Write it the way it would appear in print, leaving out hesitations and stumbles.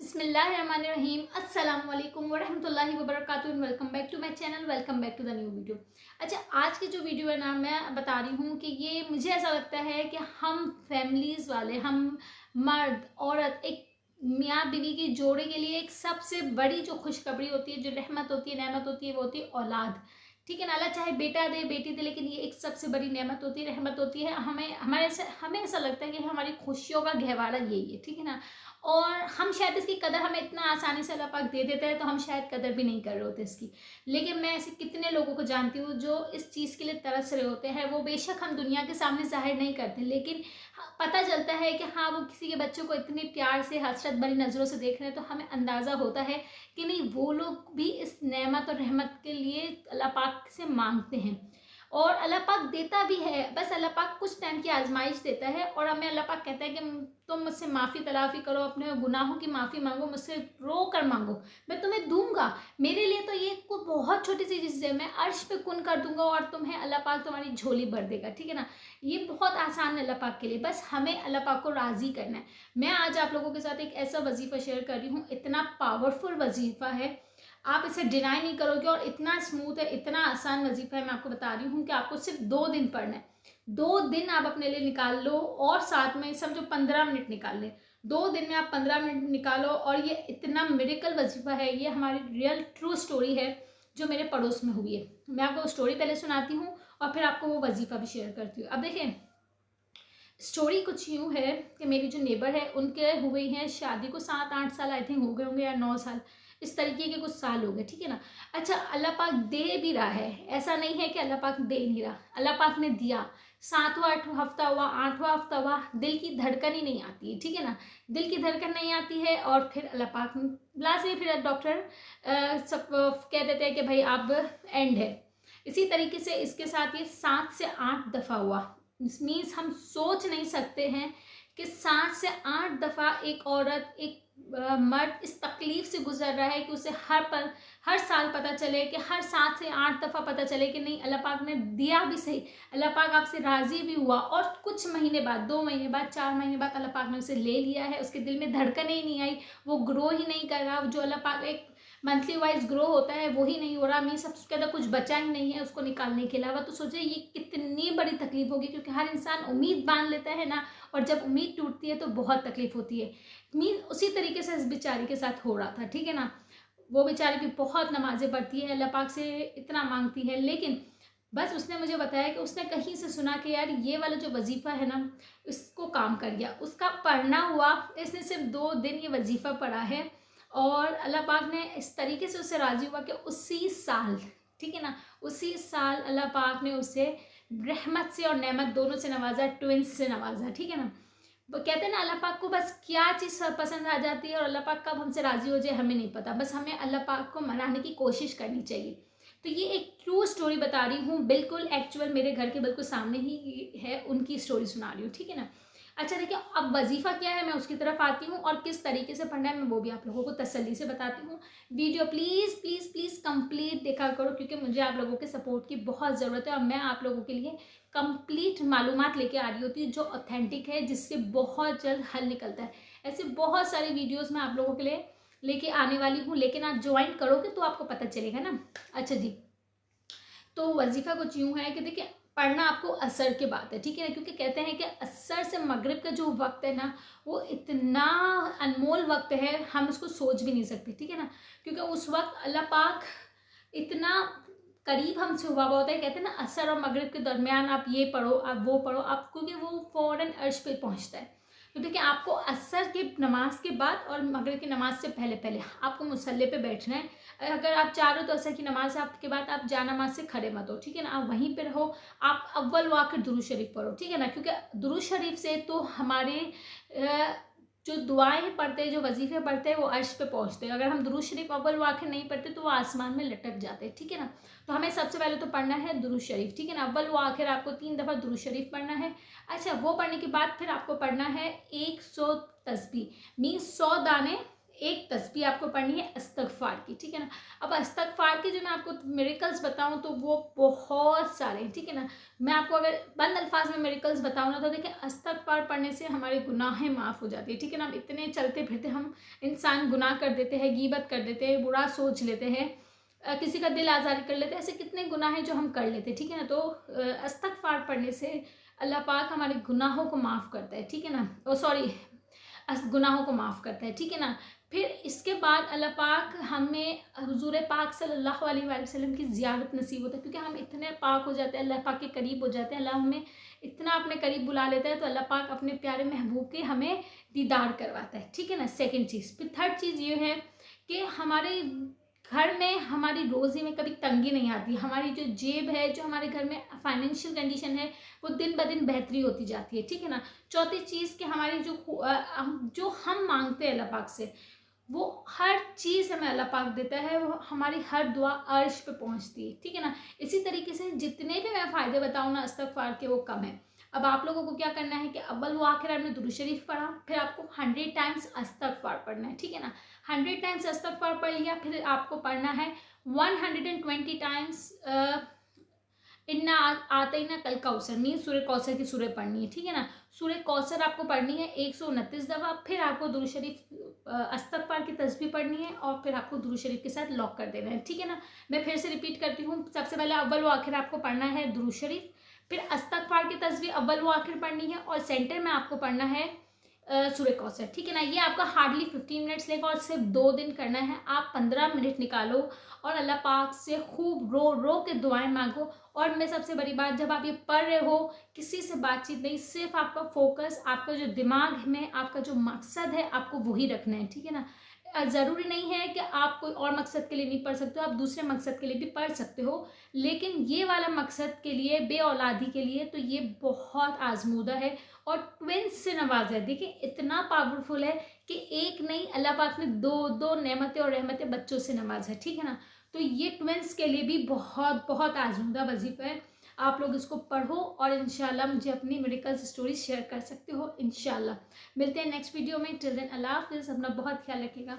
बिस्मिल्लाहिर्रहमानिर्रहीम अस्सलाम वालेकुम वरहमतुल्लाहि वबरकातुहू। Welcome back to my channel, welcome back to the new video. अच्छा, आज की जो वीडियो है ना, मैं बता रही हूँ कि ये मुझे ऐसा लगता है कि हम फैमिलीज़ वाले, हम मर्द औरत, एक मियाँ बीवी के जोड़े के लिए एक सबसे बड़ी जो खुशखबरी होती है, जो रहमत होती है, नेमत होती है, वो होती है औलाद। ठीक है ना। अल्लाह चाहे बेटा दे बेटी दे, लेकिन ये एक सबसे बड़ी नेमत होती है, रहमत होती है। हमें ऐसा लगता है कि हमारी खुशियों का गहवारा यही है। ठीक है ना। और हम शायद इसकी कदर हमें इतना आसानी से अल्लाह पाक दे देता है, तो हम शायद कदर भी नहीं कर रहे होते इसकी। लेकिन मैं ऐसे कितने लोगों को जानती हूँ जो इस चीज़ के लिए तरस रहे होते हैं। वो बेशक हम दुनिया के सामने जाहिर नहीं करते, लेकिन पता चलता है कि हाँ, वो किसी के बच्चों को इतने प्यार से, हसरत भरी नज़रों से देख रहे हैं, तो हमें अंदाज़ा होता है कि नहीं, वो लोग भी इस नेमत और रहमत के लिए अल्लाह पाक से मांगते हैं। और अल्लाह पाक देता भी है, बस अल्लाह पाक कुछ टाइम की आजमाइश देता है। और हमें अल्लाह पाक कहता है कि तुम मुझसे माफ़ी तलाफ़ी करो, अपने गुनाहों की माफ़ी मांगो, मुझसे रो कर मांगो, मैं तुम्हें दूंगा। मेरे लिए तो ये कोई बहुत छोटी सी चीज़ है, मैं अर्श पे कुन कर दूंगा और तुम्हें अल्लाह पाक तुम्हारी झोली भर देगा। ठीक है ना। ये बहुत आसान है अल्लाह पाक के लिए, बस हमें अल्लाह पाक को राज़ी करना है। मैं आज आप लोगों के साथ एक ऐसा वजीफ़ा शेयर कर रही हूँ, इतना पावरफुल वजीफ़ा है, आप इसे डिनाई नहीं करोगे। और इतना स्मूथ है, इतना आसान वजीफा है। मैं आपको बता रही हूँ कि आपको सिर्फ 2 दिन पढ़ना है। 2 दिन आप अपने लिए निकाल लो, और साथ में समझो 15 मिनट निकाल ले। 2 दिन में आप 15 मिनट निकालो, और ये इतना मिरेकल वजीफा है। ये हमारी रियल ट्रू स्टोरी है जो मेरे पड़ोस में हुई है। मैं आपको स्टोरी पहले सुनाती हूँ और फिर आपको वो वजीफा भी शेयर करती हूँ। अब देखें, स्टोरी कुछ यूँ है कि मेरी जो नेबर है, उनके हुए हैं शादी को 7-8 साल आई थिंक हो गए होंगे, या 9 साल, इस तरीके के कुछ साल हो गए। ठीक है ना। अच्छा, अल्लाह पाक दे भी रहा है, ऐसा नहीं है कि अल्लाह पाक दे नहीं रहा। अल्लाह पाक ने दिया, 7वां हफ्ता हुआ, 8वां हफ्ता हुआ, दिल की धड़कन ही नहीं आती है। ठीक है ना। दिल की धड़कन नहीं आती है, और फिर अल्लाह पाक लास्ट में फिर डॉक्टर सब कह देते हैं कि भाई अब एंड है। इसी तरीके से इसके साथ ये 7 से 8 दफ़ा हुआ। मीन्स हम सोच नहीं सकते हैं कि 7 से 8 दफ़ा एक औरत, एक मर्द इस तकलीफ से गुजर रहा है कि उसे हर साल पता चले, कि हर 7 से 8 दफ़ा पता चले कि नहीं, अल्लाह पाक ने दिया भी सही, अल्लाह पाक आपसे राज़ी भी हुआ, और कुछ महीने बाद, 2 महीने बाद, 4 महीने बाद अल्लाह पाक ने उसे ले लिया है। उसके दिल में धड़कन ही नहीं आई, वो ग्रो ही नहीं कर रहा। जो अल्लाह पाक एक मंथली वाइज ग्रो होता है वो ही नहीं हो रहा। मीन सबके अंदर कुछ बचा ही नहीं है उसको निकालने के अलावा। तो सोचिए ये कितनी बड़ी तकलीफ होगी, क्योंकि हर इंसान उम्मीद बांध लेता है ना, और जब उम्मीद टूटती है तो बहुत तकलीफ होती है। मीन उसी तरीके से इस बेचारी के साथ हो रहा था। ठीक है ना। वो बेचारी भी बहुत नमाजें पढ़ती है, अल्लाह पाक से इतना मांगती है, लेकिन बस उसने मुझे बताया कि उसने कहीं से सुना कि यार ये वाला जो वजीफ़ा है ना, इसको काम कर गया, उसका पढ़ना हुआ। इसने सिर्फ 2 दिन ये वजीफ़ा पढ़ा है, और अल्लाह पाक ने इस तरीके से उससे राज़ी हुआ कि उसी साल, ठीक है ना, उसी साल अल्लाह पाक ने उसे रहमत से और नेमत दोनों से नवाजा, ट्विंस से नवाजा। ठीक है ना। वो कहते हैं ना, अल्लाह पाक को बस क्या चीज़ पसंद आ जाती है, और अल्लाह पाक कब हमसे राज़ी हो जाए हमें नहीं पता। बस हमें अल्लाह पाक को मनाने की कोशिश करनी चाहिए। तो ये एक ट्रू स्टोरी बता रही हूँ, बिल्कुल एक्चुअल मेरे घर के बिल्कुल सामने ही है, उनकी स्टोरी सुना रही हूँ। ठीक है ना। अच्छा देखिए, अब वजीफ़ा क्या है मैं उसकी तरफ आती हूँ, और किस तरीके से पढ़ना है मैं वो भी आप लोगों को तसल्ली से बताती हूँ। Video please please please complete देखा करो, क्योंकि मुझे आप लोगों के सपोर्ट की बहुत ज़रूरत है, और मैं आप लोगों के लिए कंप्लीट मालूमात लेके आ रही होती है जो ऑथेंटिक है, जिससे बहुत जल्द हल निकलता है। ऐसे बहुत सारी वीडियोज़ मैं आप लोगों के लिए लेके आने वाली हूँ, लेकिन आप ज्वाइन करोगे तो आपको पता चलेगा ना। अच्छा जी, तो वजीफ़ा कुछ यूँ है कि देखिए, पढ़ना आपको असर के बाद है। ठीक है ना। क्योंकि कहते हैं कि असर से मगरिब का जो वक्त है ना, वो इतना अनमोल वक्त है, हम उसको सोच भी नहीं सकते। ठीक है ना। क्योंकि उस वक्त अल्लाह पाक इतना करीब हमसे हुआ हुआ होता है। कहते हैं ना, असर और मगरिब के दरमियान आप ये पढ़ो, आप वो पढ़ो, आप, क्योंकि वो फ़ौरन अर्श पे पहुंचता है। तो देखिए, आपको असर के नमाज के बाद और मगरिब की नमाज से पहले पहले आपको मुसल्ले पे बैठना है। अगर आप चाह रहे हो तो असर की नमाज के बाद आप जा नमाज से खड़े मत हो। ठीक है ना। आप वहीं पर रहो, आप अव्वल व आखिर दुरूद शरीफ पढ़ो। ठीक है ना। क्योंकि दुरूद शरीफ से तो हमारे जो दुआएं पढ़ते हैं, जो वजीफे पढ़ते हैं, वो अर्श पे पहुंचते हैं। अगर हम दुरूद शरीफ अव्वल व आखिर नहीं पढ़ते तो वो आसमान में लटक जाते हैं। ठीक है ना। तो हमें सबसे पहले तो पढ़ना है दुरूद शरीफ। ठीक है ना। अव्वल व आखिर आपको 3 दफ़ा दुरूद शरीफ पढ़ना है। अच्छा, वो पढ़ने के बाद फिर आपको पढ़ना है 100 तस्बीह, मीन्स 100 दाने एक तस्बीह आपको पढ़नी है इस्तग़फ़ार की, ठीक है ना। अब इस्तग़फ़ार के जो मैं आपको मिरेकल्स बताऊँ तो वो बहुत सारे हैं, ठीक है ना। मैं आपको अगर बंद अल्फाज में मिरेकल्स बताऊँ ना तो देखिए, इस्तग़फ़ार पढ़ने से हमारे गुनाहें माफ़ हो जाती है, ठीक है ना। इतने चलते फिरते हम इंसान गुनाह कर देते हैं, गीबत कर देते हैं, बुरा सोच लेते हैं, किसी का दिल आज़ारी कर लेते हैं, ऐसे कितने गुनाह हैं जो हम कर लेते हैं, ठीक है ना। तो इस्तग़फ़ार पढ़ने से अल्लाह पाक हमारे गुनाहों को माफ़ करता है, ठीक है ना। ओ सॉरी, गुनाहों को माफ़ करता है, ठीक है ना। फिर इसके बाद अल्लाह पाक हमें हुज़ूर पाक सल्लल्लाहु अलैहि वसल्लम की ज़ियारत नसीब होता है, क्योंकि हम इतने पाक हो जाते हैं, अल्लाह पाक के करीब हो जाते हैं, अल्लाह हमें इतना अपने करीब बुला लेता है, तो अल्लाह पाक अपने प्यारे महबूब के हमें दीदार करवाता है, ठीक है ना। सेकेंड चीज़। फिर थर्ड चीज़ ये है कि हमारे घर में हमारी रोज़ी में कभी तंगी नहीं आती, हमारी जो जेब है, जो हमारे घर में फाइनेंशियल कंडीशन है, वो दिन ब दिन बेहतरी होती जाती है, ठीक है ना। चौथी चीज़ कि हमारी जो हम मांगते हैं अल्लाह पाक से, वो हर चीज़ हमें अल्लाह पाक देता है, वो हमारी हर दुआ अर्श पे पहुंचती है, ठीक है ना। इसी तरीके से जितने भी मैं फ़ायदे बताऊँ ना इस्तग़फ़ार के, वो कम है। अब आप लोगों को क्या करना है कि अव्वल व आखिर आपने दुरूद शरीफ पढ़ा, फिर आपको 100 टाइम्स इस्तग़फ़ार पढ़ना है, ठीक है ना। 100 टाइम्स इस्तग़फ़ार पढ़ लिया, फिर आपको पढ़ना है 120 टाइम्स इन्ना आतैना कल कौसर, मीन सूरह कौसर की सूरह पढ़नी है, ठीक है ना। सूरह कौसर आपको पढ़नी है 129 दफ़ा, फिर आपको दुरूद शरीफ इस्तग़फ़ार की तस्बीह पढ़नी है, और फिर आपको दुरूद शरीफ के साथ लॉक कर देना है, ठीक है ना। मैं फिर से रिपीट करती हूँ, सबसे पहले अव्वल व आखिर आपको पढ़ना है दुरूद शरीफ, फिर इस्तग़फ़ार की तस्बीह अव्वल व आखिर पढ़नी है, और सेंटर में आपको पढ़ना है सूरह कौसर, ठीक है ना। ये आपका हार्डली 15 मिनट्स लेगा, और सिर्फ 2 दिन करना है। आप 15 मिनट निकालो और अल्लाह पाक से खूब रो रो के दुआएं मांगो। और मैं सबसे बड़ी बात, जब आप ये पढ़ रहे हो, किसी से बातचीत नहीं, सिर्फ आपका फोकस, आपका जो दिमाग में आपका जो मकसद है, आपको वही रखना है, ठीक है ना। ज़रूरी नहीं है कि आप कोई और मकसद के लिए नहीं पढ़ सकते हो, आप दूसरे मकसद के लिए भी पढ़ सकते हो, लेकिन ये वाला मकसद के लिए, बे औलादी के लिए, तो ये बहुत आजमूदा है और ट्विंस से नवाजा है। देखिए इतना पावरफुल है कि एक नहीं, अल्लाह पाक ने दो दो नेमतें और रहमतें बच्चों से नवाजा है, ठीक है ना। तो ये ट्विंस के लिए भी बहुत बहुत आजमूदा वजीफा है। आप लोग इसको पढ़ो और इंशाल्लाह मुझे अपनी मेडिकल्स स्टोरीज शेयर कर सकते हो। इंशाल्लाह मिलते हैं नेक्स्ट वीडियो में। टिल देन अल्लाह हाफिज़, अपना बहुत ख्याल रखिएगा।